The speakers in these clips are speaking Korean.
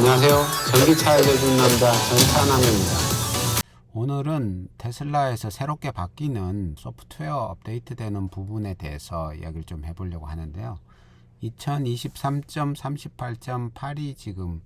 안녕하세요. 전기차 알려준 남자 전차남입니다. 오늘은 테슬라에서 새롭게 바뀌는 소프트웨어 업데이트되는 부분에 대해서 이야기를 좀 해보려고 하는데요. 2023.38.8이 지금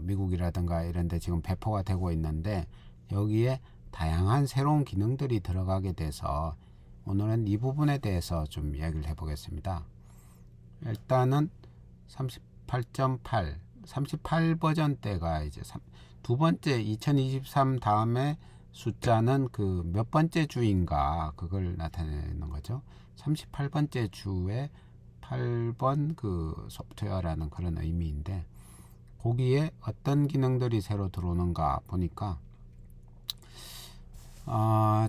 미국이라든가 이런 데 지금 배포가 되고 있는데, 여기에 다양한 새로운 기능들이 들어가게 돼서 오늘은 이 부분에 대해서 좀 이야기를 해보겠습니다. 일단은 38 버전 때가 이제 두 번째 2023 다음에 숫자는 그 몇 번째 주인가 그걸 나타내는 거죠. 38번째 주에 8번 그 소프트웨어라는 그런 의미인데, 거기에 어떤 기능들이 새로 들어오는가 보니까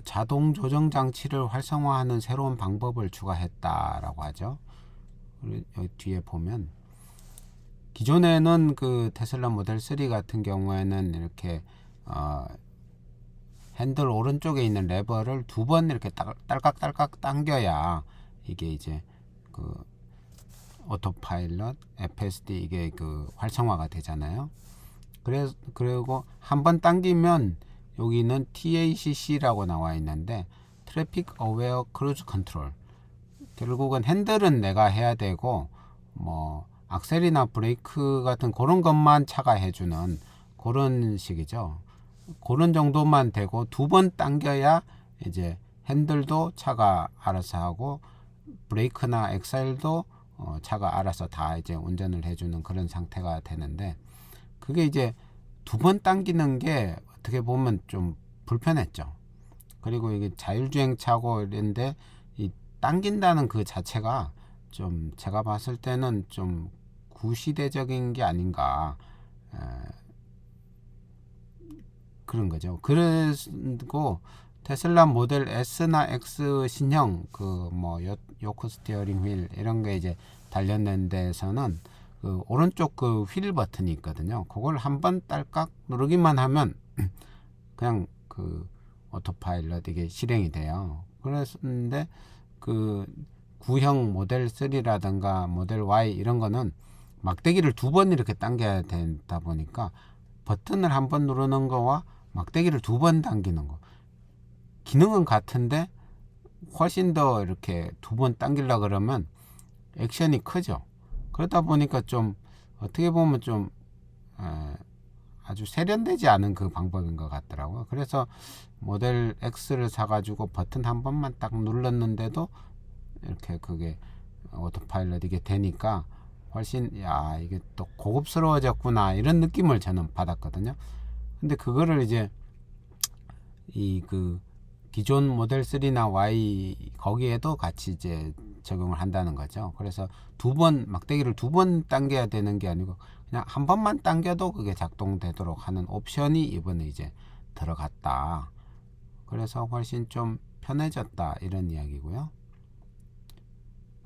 자동 조정 장치를 활성화하는 새로운 방법을 추가했다라고 하죠. 여기 뒤에 보면 기존에는 그 테슬라 모델 3 같은 경우에는 이렇게 핸들 오른쪽에 있는 레버를 두 번 이렇게 딸깍딸깍 당겨야 이게 이제 그 오토파일럿, FSD 이게 그 활성화가 되잖아요. 그리고 한 번 당기면 여기는 TACC라고 나와 있는데 트래픽 어웨어 크루즈 컨트롤, 결국은 핸들은 내가 해야 되고 악셀이나 브레이크 같은 그런 것만 차가 해주는 그런 식이죠. 그런 정도만 되고 두 번 당겨야 이제 핸들도 차가 알아서 하고 브레이크나 엑셀도 차가 알아서 다 이제 운전을 해주는 그런 상태가 되는데, 그게 이제 두 번 당기는 게 어떻게 보면 좀 불편했죠. 그리고 이게 자율주행차고 이런데 이 당긴다는 그 자체가 좀 제가 봤을 때는 좀 구시대적인 게 아닌가 그런 거죠. 그리고 테슬라 모델 S나 X 신형 요크 스티어링 휠 이런 게 이제 달렸는 데서는 그 오른쪽 그 휠 버튼이 있거든요. 그걸 한번 딸깍 누르기만 하면 그냥 그 오토파일럿 이게 실행이 돼요. 그랬는데 그 구형 모델 3라든가 모델 Y 이런 거는 막대기를 두 번 이렇게 당겨야 되다 보니까 버튼을 한 번 누르는 거와 막대기를 두 번 당기는 거 기능은 같은데 훨씬 더 이렇게 두 번 당기려 그러면 액션이 크죠. 그러다 보니까 좀 어떻게 보면 좀 아주 세련되지 않은 그 방법인 것 같더라고요. 그래서 모델 X를 사가지고 버튼 한 번만 딱 눌렀는데도 이렇게 그게 오토파일럿 이게 되니까 훨씬 이게 또 고급스러워졌구나 이런 느낌을 저는 받았거든요. 근데 그거를 이제 그 기존 모델 3나 Y 거기에도 같이 이제 적용을 한다는 거죠. 그래서 막대기를 두 번 당겨야 되는 게 아니고 그냥 한 번만 당겨도 그게 작동되도록 하는 옵션이 이번에 이제 들어갔다. 그래서 훨씬 좀 편해졌다 이런 이야기고요.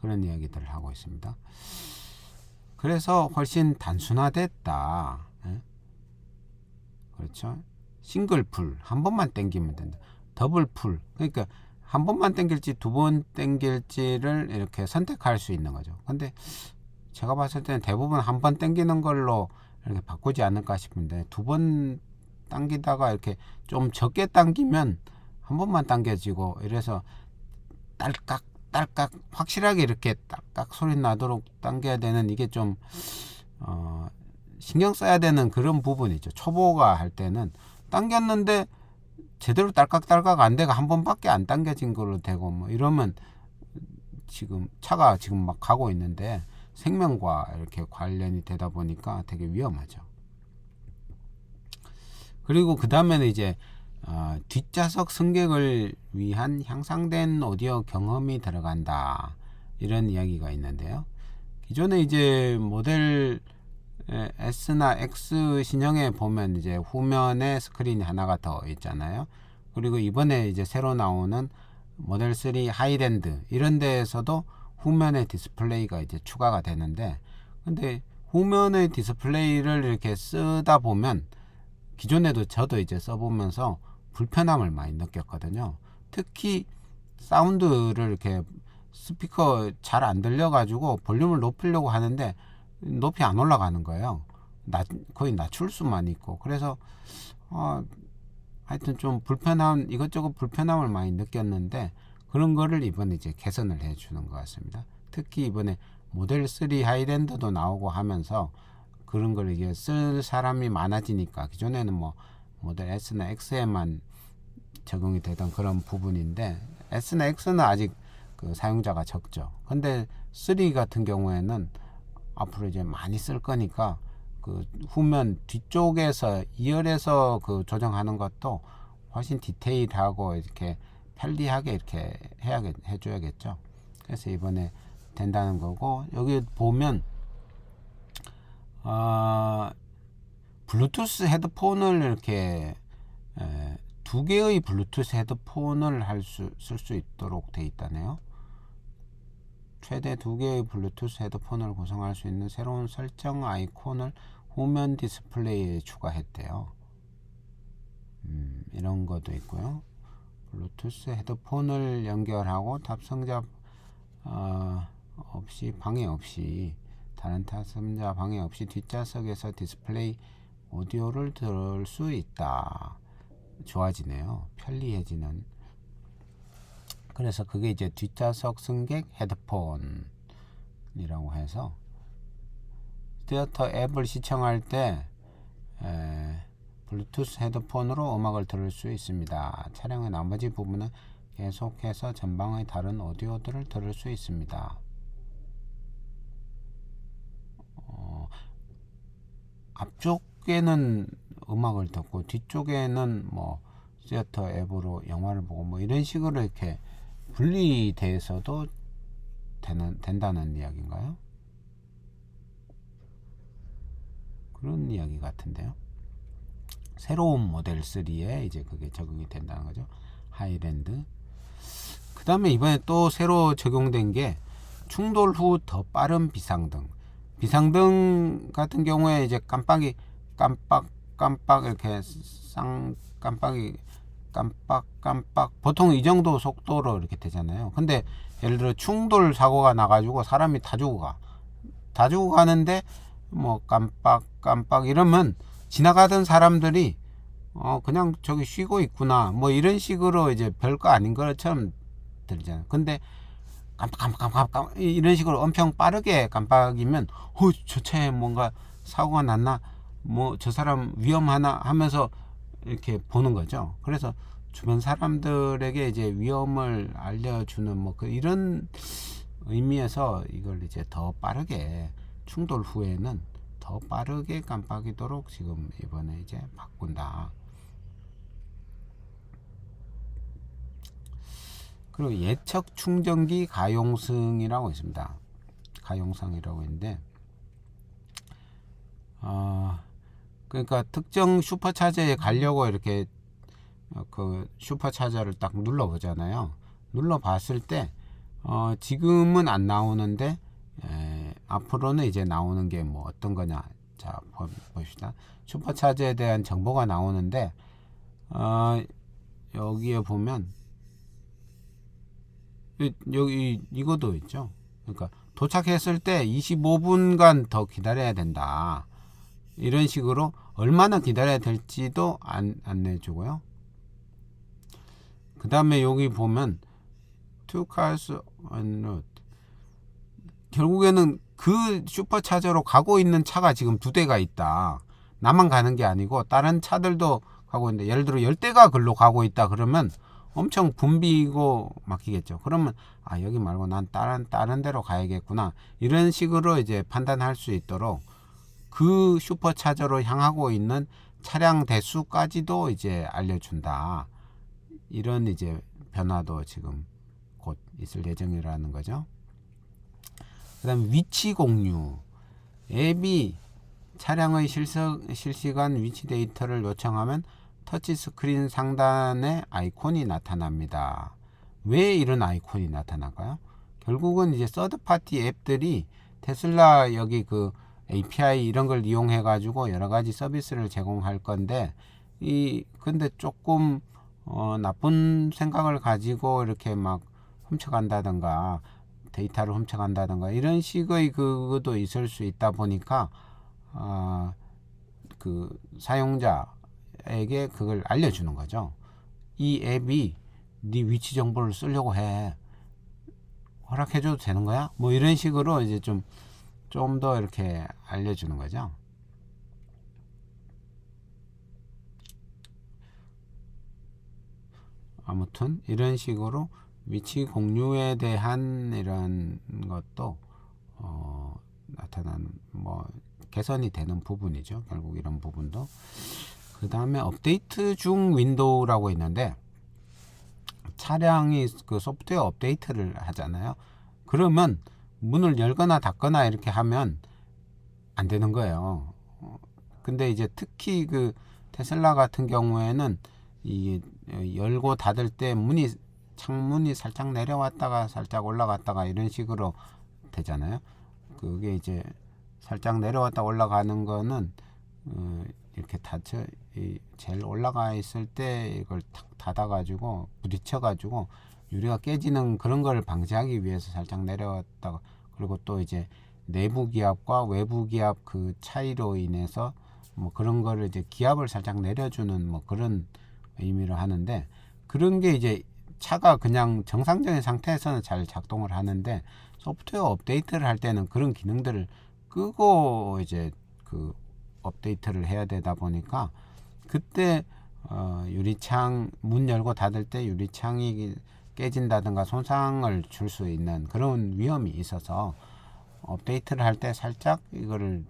그런 이야기들을 하고 있습니다. 그래서 훨씬 단순화됐다. 그렇죠. 싱글 풀 한 번만 당기면 된다. 더블 풀, 그러니까 한 번만 당길지 두 번 당길지를 이렇게 선택할 수 있는 거죠. 근데 제가 봤을 때는 대부분 한 번 당기는 걸로 이렇게 바꾸지 않을까 싶은데, 두 번 당기다가 이렇게 좀 적게 당기면 한 번만 당겨지고 이래서 딸깍 확실하게 이렇게 딸깍 소리 나도록 당겨야 되는, 이게 좀 신경 써야 되는 그런 부분이죠. 초보가 할 때는 당겼는데 제대로 딸깍 안 되고 한 번밖에 안 당겨진 걸로 되고 이러면 지금 차가 지금 막 가고 있는데 생명과 이렇게 관련이 되다 보니까 되게 위험하죠. 그리고 그 다음에는 이제 뒷좌석 승객을 위한 향상된 오디오 경험이 들어간다 이런 이야기가 있는데요. 기존에 이제 모델 S나 X 신형에 보면 이제 후면에 스크린이 하나가 더 있잖아요. 그리고 이번에 이제 새로 나오는 모델 3 하이랜드 이런 데에서도 후면에 디스플레이가 이제 추가가 되는데, 근데 후면의 디스플레이를 이렇게 쓰다 보면 기존에도 저도 이제 써보면서 불편함을 많이 느꼈거든요. 특히 사운드를 이렇게 스피커 잘 안 들려 가지고 볼륨을 높이려고 하는데 높이 안 올라가는 거예요. 거의 낮출 수만 있고, 그래서 하여튼 좀 이것저것 불편함을 많이 느꼈는데, 그런 거를 이번에 이제 개선을 해주는 것 같습니다. 특히 이번에 모델 3 하이랜드도 나오고 하면서 그런 걸 이게 쓸 사람이 많아지니까, 기존에는 뭐 모델 S나 X에만 적용이 되던 그런 부분인데, S나 X는 아직 그 사용자가 적죠. 근데 3 같은 경우에는 앞으로 이제 많이 쓸 거니까 그 후면 뒤쪽에서 2열에서 그 조정하는 것도 훨씬 디테일하고 이렇게 편리하게 이렇게 해줘야겠죠. 그래서 이번에 된다는 거고, 여기 보면 블루투스 헤드폰을 이렇게 두 개의 블루투스 헤드폰을 쓸 수 있도록 돼 있다네요. 최대 2개의 블루투스 헤드폰을 구성할 수 있는 새로운 설정 아이콘을 후면 디스플레이에 추가했대요. 이런 것도 있고요. 블루투스 헤드폰을 연결하고 탑승자 방해 없이 다른 탑승자 방해 없이 뒷좌석에서 디스플레이 오디오를 들을 수 있다. 좋아지네요. 편리해지는. 그래서 그게 이제 뒷좌석 승객 헤드폰이라고 해서 티어터 앱을 시청할 때 블루투스 헤드폰으로 음악을 들을 수 있습니다. 차량의 나머지 부분은 계속해서 전방의 다른 오디오들을 들을 수 있습니다. 앞쪽에는 음악을 듣고 뒤쪽에는 뭐 티어터 앱으로 영화를 보고 뭐 이런 식으로 이렇게 분리돼서도 된다는 이야기인가요? 그런 이야기 같은데요. 새로운 모델 3에 이제 그게 적용이 된다는 거죠. 하이랜드. 그 다음에 이번에 또 새로 적용된 게 충돌 후 더 빠른 비상등. 비상등 같은 경우에 이제 깜빡 이렇게 깜빡 보통 이 정도 속도로 이렇게 되잖아요. 근데 예를 들어 충돌 사고가 나가지고 사람이 다 죽어 가는데 뭐 깜빡 이러면 지나가던 사람들이 그냥 저기 쉬고 있구나 뭐 이런 식으로 이제 별거 아닌 것처럼 들잖아요. 근데 깜빡 이런 식으로 엄청 빠르게 깜빡이면 저 차에 뭔가 사고가 났나, 뭐 저 사람 위험하나 하면서 이렇게 보는 거죠. 그래서 주변 사람들에게 이제 위험을 알려주는 뭐 이런 의미에서 이걸 이제 더 빠르게 충돌 후에는 더 빠르게 깜빡이도록 지금 이번에 이제 바꾼다. 그리고 예측 충전기 가용성이라고 있습니다. 가용성이라고 있는데 그러니까 특정 슈퍼차저에 가려고 이렇게 그 슈퍼차저를 딱 눌러 보잖아요. 눌러 봤을 때 지금은 안 나오는데 앞으로는 이제 나오는 게 뭐 어떤 거냐. 자, 봅시다. 슈퍼차저에 대한 정보가 나오는데 여기에 보면 여기 이것도 있죠. 그러니까 도착했을 때 25분간 더 기다려야 된다. 이런 식으로 얼마나 기다려야 될지도 안내주고요. 그 다음에 여기 보면 two cars en route. 결국에는 그 슈퍼차저로 가고 있는 차가 지금 2대가 있다. 나만 가는 게 아니고 다른 차들도 가고 있는데, 예를 들어 10대가 글로 가고 있다 그러면 엄청 붐비고 막히겠죠. 그러면 여기 말고 난 다른 데로 가야겠구나. 이런 식으로 이제 판단할 수 있도록 그 슈퍼차저로 향하고 있는 차량 대수까지도 이제 알려준다. 이런 이제 변화도 지금 곧 있을 예정이라는 거죠. 그 다음에 위치 공유. 앱이 차량의 실시간 위치 데이터를 요청하면 터치스크린 상단에 아이콘이 나타납니다. 왜 이런 아이콘이 나타날까요? 결국은 이제 서드파티 앱들이 테슬라 여기 그 API 이런 걸 이용해 가지고 여러 가지 서비스를 제공할 건데, 근데 조금 나쁜 생각을 가지고 이렇게 막 훔쳐간다든가 데이터를 훔쳐간다든가 이런 식의 그것도 있을 수 있다 보니까 그 사용자에게 그걸 알려주는 거죠. 이 앱이 네 위치 정보를 쓰려고 해. 허락해줘도 되는 거야? 뭐 이런 식으로 이제 좀 더 이렇게 알려주는 거죠. 아무튼 이런 식으로 위치 공유에 대한 이런 것도 나타난 뭐 개선이 되는 부분이죠. 결국 이런 부분도. 그 다음에 업데이트 중 윈도우라고 있는데, 차량이 그 소프트웨어 업데이트를 하잖아요. 그러면 문을 열거나 닫거나 이렇게 하면 안 되는 거예요. 근데 이제 특히 그 테슬라 같은 경우에는 이 열고 닫을 때 창문이 살짝 내려왔다가 살짝 올라갔다가 이런 식으로 되잖아요. 그게 이제 살짝 내려왔다 올라가는 거는 이렇게 제일 올라가 있을 때 이걸 탁 닫아가지고 부딪혀가지고 유리가 깨지는 그런 걸 방지하기 위해서 살짝 내려왔다가, 그리고 또 이제 내부 기압과 외부 기압 그 차이로 인해서 뭐 그런 거를 이제 기압을 살짝 내려주는 뭐 그런 의미로 하는데, 그런 게 이제 차가 그냥 정상적인 상태에서는 잘 작동을 하는데 소프트웨어 업데이트를 할 때는 그런 기능들을 끄고 이제 그 업데이트를 해야 되다 보니까 그때 유리창 문 열고 닫을 때 유리창이 깨진다든가 손상을 줄 수 있는 그런 위험이 있어서 업데이트를 할 때 살짝 이거를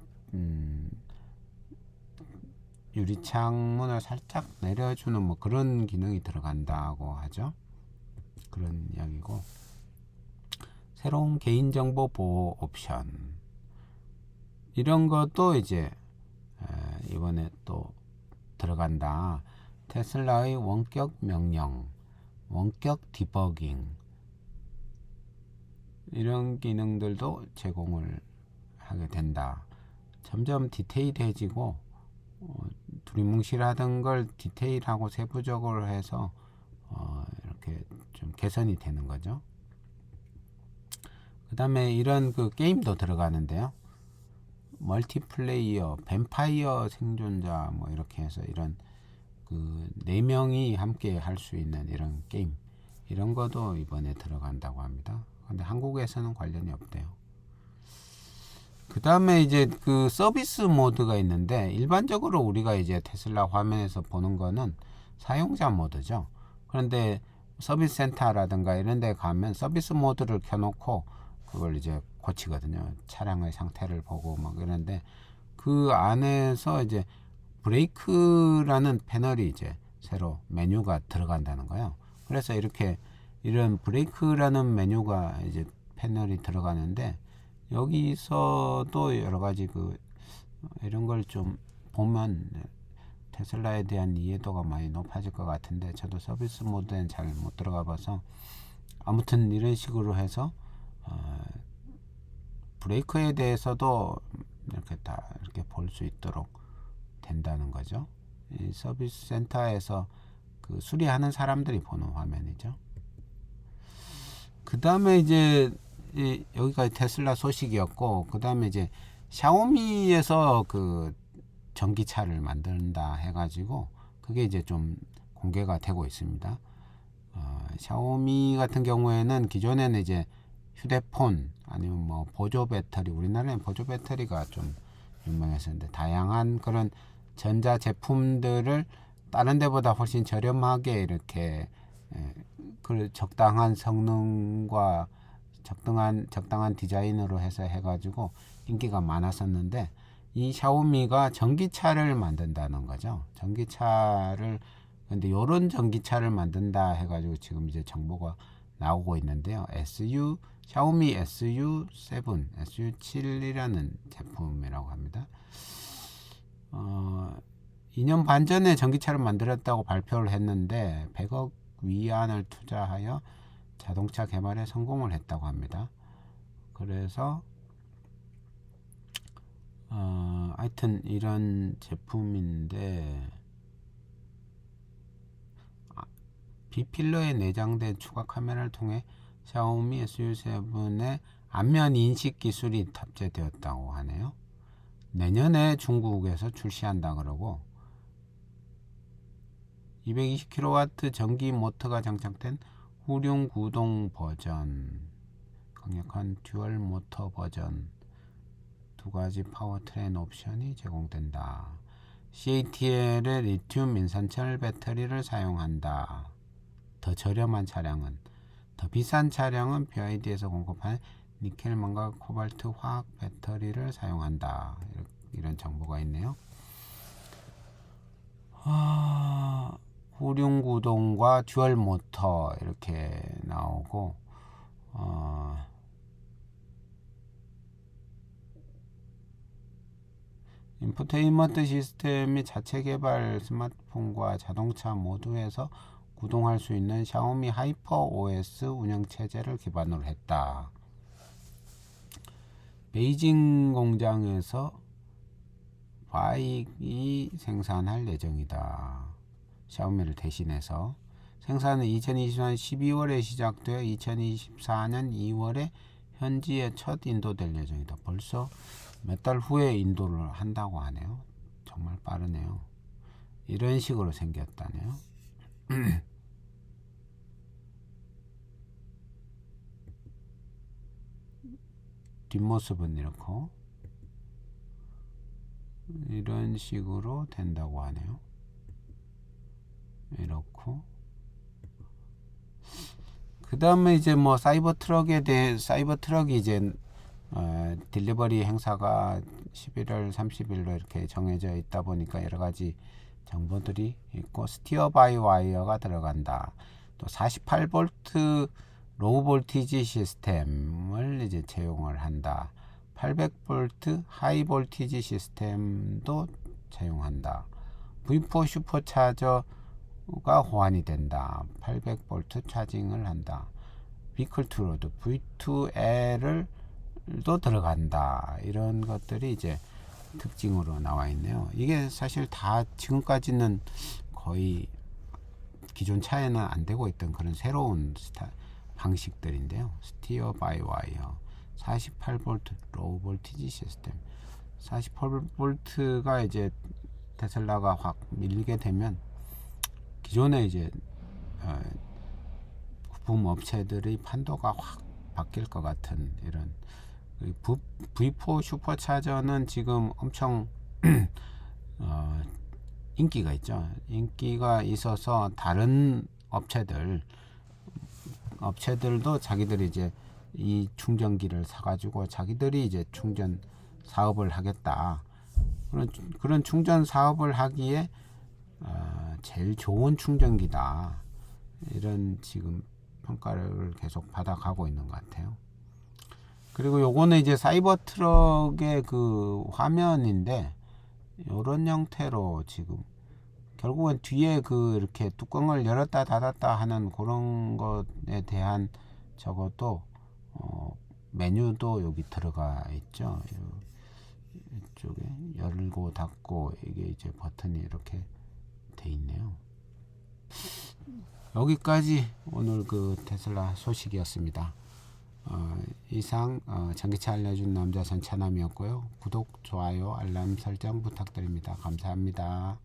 유리창문을 살짝 내려주는 뭐 그런 기능이 들어간다고 하죠. 그런 이야기고, 새로운 개인정보 보호 옵션 이런 것도 이제 이번에 또 들어간다. 테슬라의 원격 명령, 원격 디버깅 이런 기능들도 제공을 하게 된다. 점점 디테일해지고 두리뭉실하던 걸 디테일하고 세부적으로 해서 이렇게 좀 개선이 되는 거죠. 그 다음에 이런 그 게임도 들어가는데요. 멀티플레이어, 뱀파이어 생존자 뭐 이렇게 해서 이런 그 4명이 함께 할 수 있는 이런 게임, 이런 것도 이번에 들어간다고 합니다. 근데 한국에서는 관련이 없대요. 그 다음에 이제 그 서비스 모드가 있는데, 일반적으로 우리가 이제 테슬라 화면에서 보는 거는 사용자 모드죠. 그런데 서비스 센터라든가 이런 데 가면 서비스 모드를 켜놓고 그걸 이제 고치거든요. 차량의 상태를 보고 막 이런데, 그 안에서 이제 브레이크라는 패널이 이제 새로 메뉴가 들어간다는 거예요. 그래서 이렇게 이런 브레이크라는 메뉴가 이제 패널이 들어가는데, 여기서도 여러 가지 그 이런 걸 좀 보면 테슬라에 대한 이해도가 많이 높아질 것 같은데, 저도 서비스 모드엔 잘 못 들어가 봐서 아무튼 이런 식으로 해서 브레이크에 대해서도 이렇게 다 이렇게 볼 수 있도록 된다는 거죠. 이 서비스 센터에서 그 수리하는 사람들이 보는 화면이죠. 그 다음에 이제 여기까지 테슬라 소식이었고, 그 다음에 이제 샤오미에서 그 전기차를 만든다 해가지고 그게 이제 좀 공개가 되고 있습니다. 샤오미 같은 경우에는 기존에는 이제 휴대폰 아니면 뭐 보조 배터리, 우리나라에 보조 배터리가 좀 유명했었는데, 다양한 그런 전자 제품들을 다른 데보다 훨씬 저렴하게 이렇게 그 적당한 성능과 적당한 디자인으로 해서 해가지고 인기가 많았었는데, 이 샤오미가 전기차를 만든다는 거죠. 전기차를, 근데 요런 전기차를 만든다 해가지고 지금 이제 정보가 나오고 있는데요. 샤오미 SU7, SU7이라는 제품이라고 합니다. 2년 반 전에 전기차를 만들었다고 발표를 했는데 100억 위안을 투자하여 자동차 개발에 성공을 했다고 합니다. 그래서 하여튼 이런 제품인데, B필러에 내장된 추가 카메라를 통해 샤오미 SU7의 안면 인식 기술이 탑재되었다고 하네요. 내년에 중국에서 출시한다 그러고 220kW 전기 모터가 장착된 후륜 구동 버전, 강력한 듀얼 모터 버전, 두 가지 파워트레인 옵션이 제공된다. CATL의 리튬 인산철 배터리를 사용한다. 더 저렴한 차량은, 더 비싼 차량은 BYD에서 공급한 니켈망과 코발트 화학 배터리를 사용한다. 이런 정보가 있네요. 후륜 구동과 듀얼 모터 이렇게 나오고, 인포테인먼트 시스템이 자체 개발 스마트폰과 자동차 모두에서 구동할 수 있는 샤오미 하이퍼 OS 운영 체제를 기반으로 했다. 베이징 공장에서 바이익이 생산할 예정이다. 샤오미를 대신해서 생산은 2024년 12월에 시작되어 2024년 2월에 현지에 첫 인도될 예정이다. 벌써 몇 달 후에 인도를 한다고 하네요. 정말 빠르네요. 이런 식으로 생겼다네요. 뒷모습은 이렇고 이런 식으로 된다고 하네요. 이렇고 그 다음에 이제 뭐 사이버 트럭이 이제 딜리버리 행사가 11월 30일로 이렇게 정해져 있다 보니까 여러 가지 정보들이 있고, 스티어 바이 와이어가 들어간다. 또 48V 로우 볼티지 시스템을 이제 채용을 한다. 800V 하이 볼티지 시스템도 채용한다. V4 슈퍼차저가 호환이 된다. 800V 차징을 한다. 비클 투로드 V2L을 도 들어간다. 이런 것들이 이제 특징으로 나와 있네요. 이게 사실 다 지금까지는 거의 기존 차에는 안 되고 있던 그런 새로운 방식들인데요. 스티어 바이 와이어, 48V 로우 볼티지 시스템. 48V가 이제 테슬라가 확 밀리게 되면 기존에 이제 부품 업체들의 판도가 확 바뀔 것 같은 이런. V4 슈퍼차저는 지금 엄청 인기가 있죠. 인기가 있어서 다른 업체들도 자기들이 이제 이 충전기를 사가지고 자기들이 이제 충전 사업을 하겠다. 그런 충전 사업을 하기에 제일 좋은 충전기다. 이런 지금 평가를 계속 받아가고 있는 것 같아요. 그리고 요거는 이제 사이버 트럭의 그 화면인데, 요런 형태로 지금 결국은 뒤에 그 이렇게 뚜껑을 열었다 닫았다 하는 그런 것에 대한 적어도 메뉴도 여기 들어가 있죠. 이쪽에 열고 닫고 이게 이제 버튼이 이렇게 돼 있네요. 여기까지 오늘 그 테슬라 소식이었습니다. 이상 전기차 알려준 남자 전차남이었고요. 구독, 좋아요, 알람 설정 부탁드립니다. 감사합니다.